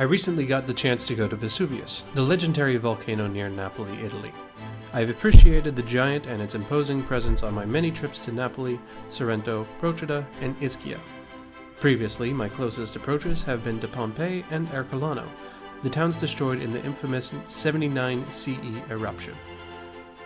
I recently got the chance to go to Vesuvius, the legendary volcano near Napoli, Italy. I have appreciated the giant and its imposing presence on my many trips to Napoli, Sorrento, Procida, and Ischia. Previously, my closest approaches have been to Pompeii and Ercolano, the towns destroyed in the infamous 79 CE eruption.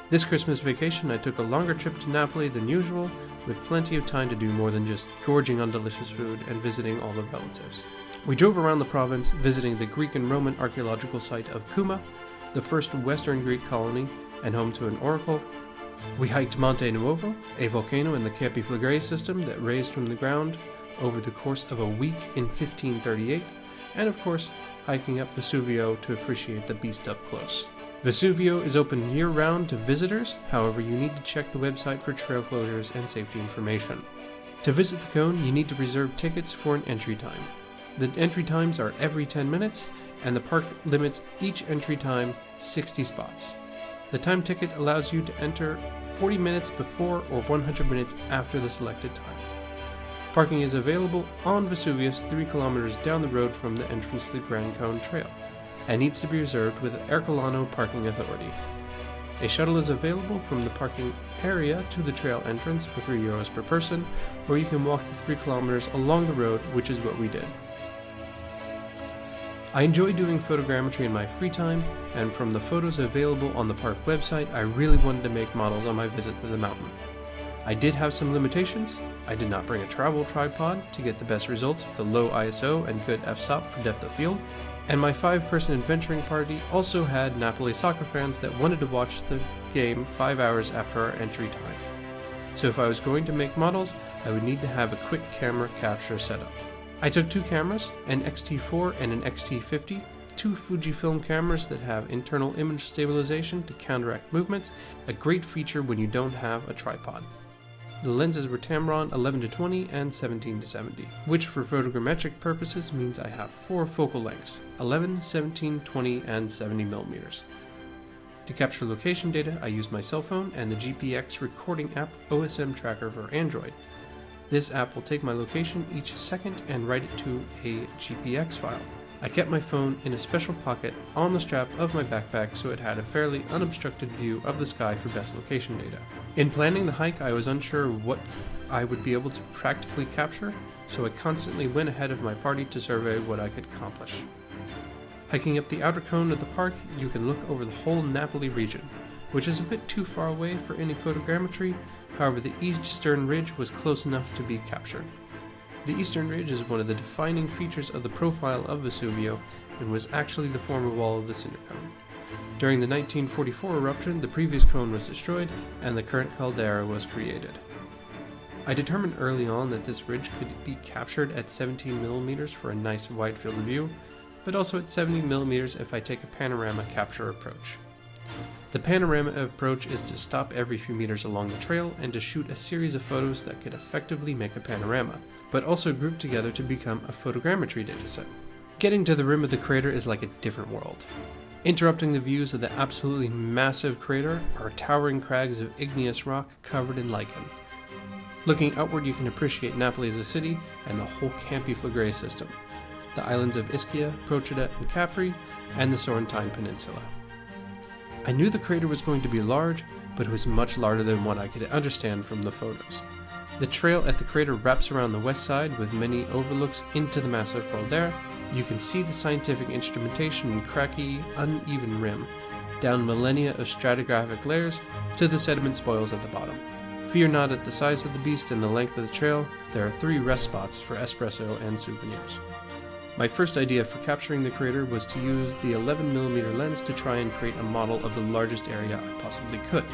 This Christmas vacation I took a longer trip to Napoli than usual, with plenty of time to do more than just gorging on delicious food and visiting all the relatives. We drove around the province, visiting the Greek and Roman archaeological site of Kuma, the first Western Greek colony and home to an oracle. We hiked Monte Nuovo, a volcano in the Campi Flegrei system that raised from the ground over the course of a week in 1538, and of course, hiking up Vesuvio to appreciate the beast up close. Vesuvio is open year-round to visitors, however you need to check the website for trail closures and safety information. To visit the cone, you need to reserve tickets for an entry time. The entry times are every 10 minutes, and the park limits each entry time 60 spots. The time ticket allows you to enter 40 minutes before or 100 minutes after the selected time. Parking is available on Vesuvius 3 kilometers down the road from the entrance to the Grand Cone Trail, and needs to be reserved with Ercolano Parking Authority. A shuttle is available from the parking area to the trail entrance for €3 per person, or you can walk the 3 kilometers along the road, which is what we did. I enjoy doing photogrammetry in my free time, and from the photos available on the park website, I really wanted to make models on my visit to the mountain. I did have some limitations. I did not bring a travel tripod to get the best results with a low ISO and good f-stop for depth of field, and my 5-person adventuring party also had Napoli soccer fans that wanted to watch the game 5 hours after our entry time. So if I was going to make models, I would need to have a quick camera capture setup. I took 2 cameras, an X-T4 and an X-T50, 2 Fujifilm cameras that have internal image stabilization to counteract movements, a great feature when you don't have a tripod. The lenses were Tamron 11-20 and 17-70, which for photogrammetric purposes means I have 4 focal lengths, 11, 17, 20, and 70mm. To capture location data, I used my cell phone and the GPX recording app OSM Tracker for Android. This app will take my location each second and write it to a GPX file. I kept my phone in a special pocket on the strap of my backpack so it had a fairly unobstructed view of the sky for best location data. In planning the hike, I was unsure what I would be able to practically capture, so I constantly went ahead of my party to survey what I could accomplish. Hiking up the outer cone of the park, you can look over the whole Napoli region, which is a bit too far away for any photogrammetry. However, the eastern ridge was close enough to be captured. The eastern ridge is one of the defining features of the profile of Vesuvio and was actually the former wall of the cinder cone. During the 1944 eruption, the previous cone was destroyed and the current caldera was created. I determined early on that this ridge could be captured at 17mm for a nice wide field of view, but also at 70mm if I take a panorama capture approach. The panorama approach is to stop every few meters along the trail and to shoot a series of photos that could effectively make a panorama, but also group together to become a photogrammetry dataset. Getting to the rim of the crater is like a different world. Interrupting the views of the absolutely massive crater are towering crags of igneous rock covered in lichen. Looking outward, you can appreciate Napoli as a city and the whole Campi Flegrei system, the islands of Ischia, Procida, and Capri, and the Sorrentine Peninsula. I knew the crater was going to be large, but it was much larger than what I could understand from the photos. The trail at the crater wraps around the west side with many overlooks into the massive caldera. You can see the scientific instrumentation and cracky, uneven rim, down millennia of stratigraphic layers to the sediment spoils at the bottom. Fear not at the size of the beast and the length of the trail. There are 3 rest spots for espresso and souvenirs. My first idea for capturing the crater was to use the 11mm lens to try and create a model of the largest area I possibly could.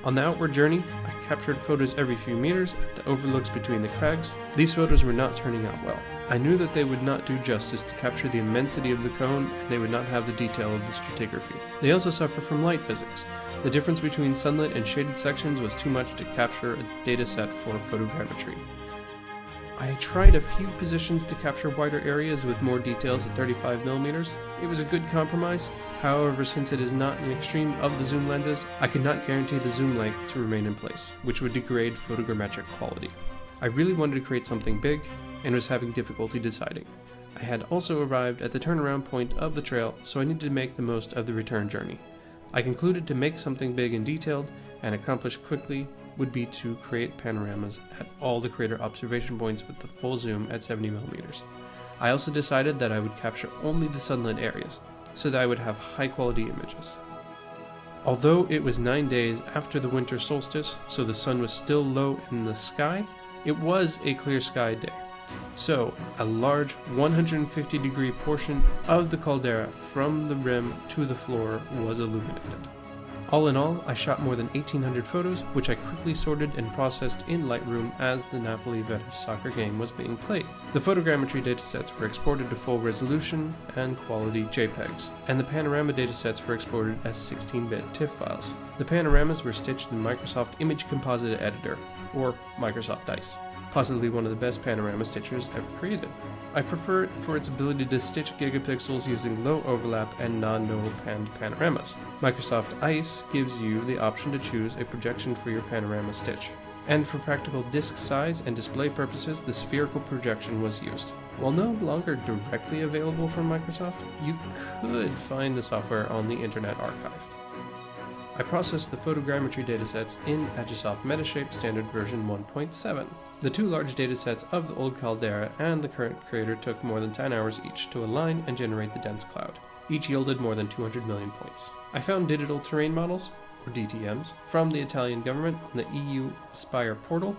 On the outward journey, I captured photos every few meters at the overlooks between the crags. These photos were not turning out well. I knew that they would not do justice to capture the immensity of the cone, and they would not have the detail of the stratigraphy. They also suffer from light physics. The difference between sunlit and shaded sections was too much to capture a dataset for photogrammetry. I tried a few positions to capture wider areas with more details at 35mm. It was a good compromise. However, since it is not an extreme of the zoom lenses, I could not guarantee the zoom length to remain in place, which would degrade photogrammetric quality. I really wanted to create something big, and was having difficulty deciding. I had also arrived at the turnaround point of the trail, so I needed to make the most of the return journey. I concluded to make something big and detailed and accomplish quickly would be to create panoramas at all the crater observation points with the full zoom at 70mm. I also decided that I would capture only the sunlit areas, so that I would have high quality images. Although it was 9 days after the winter solstice, so the sun was still low in the sky, it was a clear sky day. So, a large 150-degree portion of the caldera from the rim to the floor was illuminated. All in all, I shot more than 1,800 photos, which I quickly sorted and processed in Lightroom as the Napoli-Venice soccer game was being played. The photogrammetry datasets were exported to full resolution and quality JPEGs, and the panorama datasets were exported as 16-bit TIFF files. The panoramas were stitched in Microsoft Image Composite Editor, or Microsoft Dice, possibly one of the best panorama stitchers ever created. I prefer it for its ability to stitch gigapixels using low overlap and non-no panned panoramas. Microsoft Ice gives you the option to choose a projection for your panorama stitch. And for practical disk size and display purposes, the spherical projection was used. While no longer directly available from Microsoft, you could find the software on the Internet Archive. I processed the photogrammetry datasets in Agisoft Metashape Standard version 1.7. The two large datasets of the old caldera and the current crater took more than 10 hours each to align and generate the dense cloud. Each yielded more than 200 million points. I found digital terrain models, or DTMs, from the Italian government on the EU Inspire portal.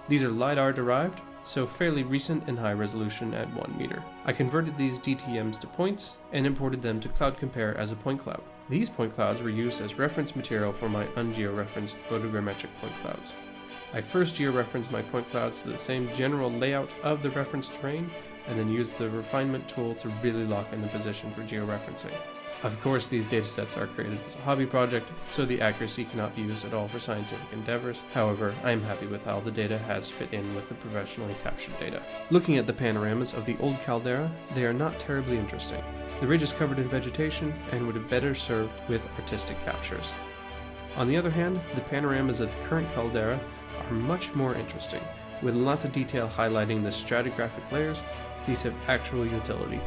These are LiDAR derived, so fairly recent and high resolution at 1 meter. I converted these DTMs to points and imported them to Cloud Compare as a point cloud. These point clouds were used as reference material for my ungeoreferenced photogrammetric point clouds. I first georeferenced my point clouds to the same general layout of the reference terrain, and then used the refinement tool to really lock in the position for georeferencing. Of course, these datasets are created as a hobby project, so the accuracy cannot be used at all for scientific endeavors. However, I am happy with how the data has fit in with the professionally captured data. Looking at the panoramas of the old caldera, they are not terribly interesting. The ridge is covered in vegetation and would have better served with artistic captures. On the other hand, the panoramas of the current caldera are much more interesting. With lots of detail highlighting the stratigraphic layers, these have actual utility,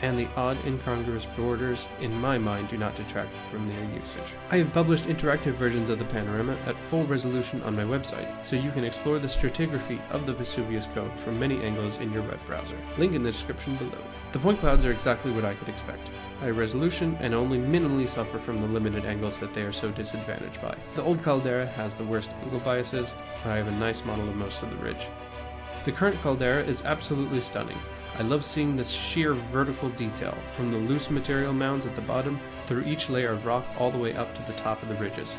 and the odd incongruous borders in my mind do not detract from their usage. I have published interactive versions of the panorama at full resolution on my website, so you can explore the stratigraphy of the Vesuvius cone from many angles in your web browser. Link in the description below. The point clouds are exactly what I could expect. High resolution and only minimally suffer from the limited angles that they are so disadvantaged by. The old caldera has the worst angle biases, but I have a nice model of most of the ridge. The current caldera is absolutely stunning. I love seeing this sheer vertical detail, from the loose material mounds at the bottom through each layer of rock all the way up to the top of the ridges.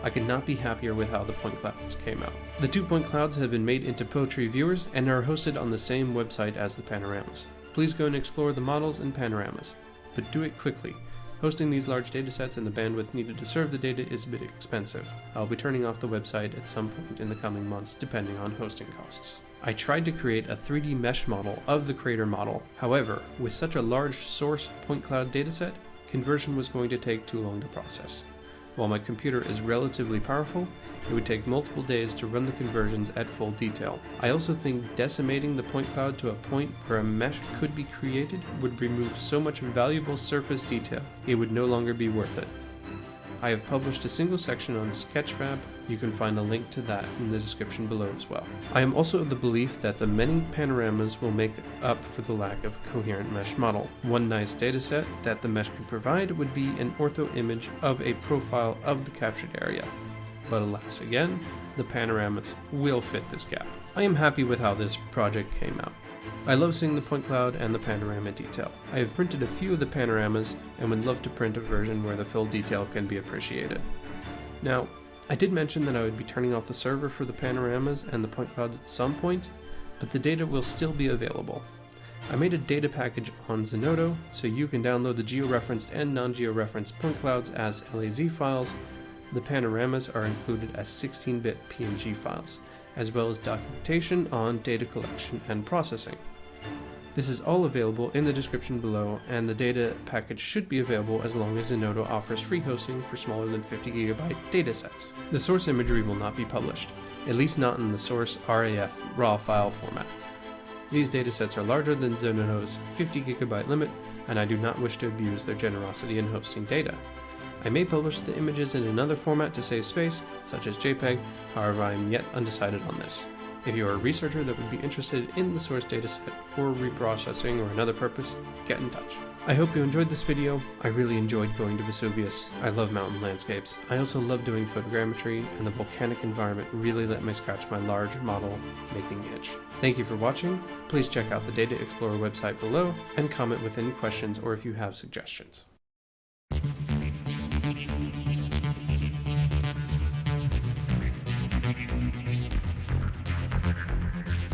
I could not be happier with how the point clouds came out. The 2 point clouds have been made into poetry viewers and are hosted on the same website as the panoramas. Please go and explore the models and panoramas, but do it quickly. Hosting these large datasets and the bandwidth needed to serve the data is a bit expensive. I'll be turning off the website at some point in the coming months depending on hosting costs. I tried to create a 3D mesh model of the crater model. However, with such a large source point cloud dataset, conversion was going to take too long to process. While my computer is relatively powerful, it would take multiple days to run the conversions at full detail. I also think decimating the point cloud to a point where a mesh could be created would remove so much valuable surface detail, it would no longer be worth it. I have published a single section on Sketchfab. You can find a link to that in the description below as well. I am also of the belief that the many panoramas will make up for the lack of a coherent mesh model. One nice dataset that the mesh could provide would be an ortho image of a profile of the captured area. But alas again, the panoramas will fit this gap. I am happy with how this project came out. I love seeing the point cloud and the panorama detail. I have printed a few of the panoramas and would love to print a version where the full detail can be appreciated. Now, I did mention that I would be turning off the server for the panoramas and the point clouds at some point, but the data will still be available. I made a data package on Zenodo, so you can download the georeferenced and non-georeferenced point clouds as LAZ files. The panoramas are included as 16-bit PNG files, as well as documentation on data collection and processing. This is all available in the description below, and the data package should be available as long as Zenodo offers free hosting for smaller than 50GB datasets. The source imagery will not be published, at least not in the source RAF raw file format. These datasets are larger than Zonodo's 50 GB limit, and I do not wish to abuse their generosity in hosting data. I may publish the images in another format to save space, such as JPEG, however I am yet undecided on this. If you are a researcher that would be interested in the source dataset for reprocessing or another purpose, get in touch. I hope you enjoyed this video. I really enjoyed going to Vesuvius. I love mountain landscapes. I also love doing photogrammetry, and the volcanic environment really let me scratch my large model making itch. Thank you for watching. Please check out the Data Explorer website below and comment with any questions or if you have suggestions.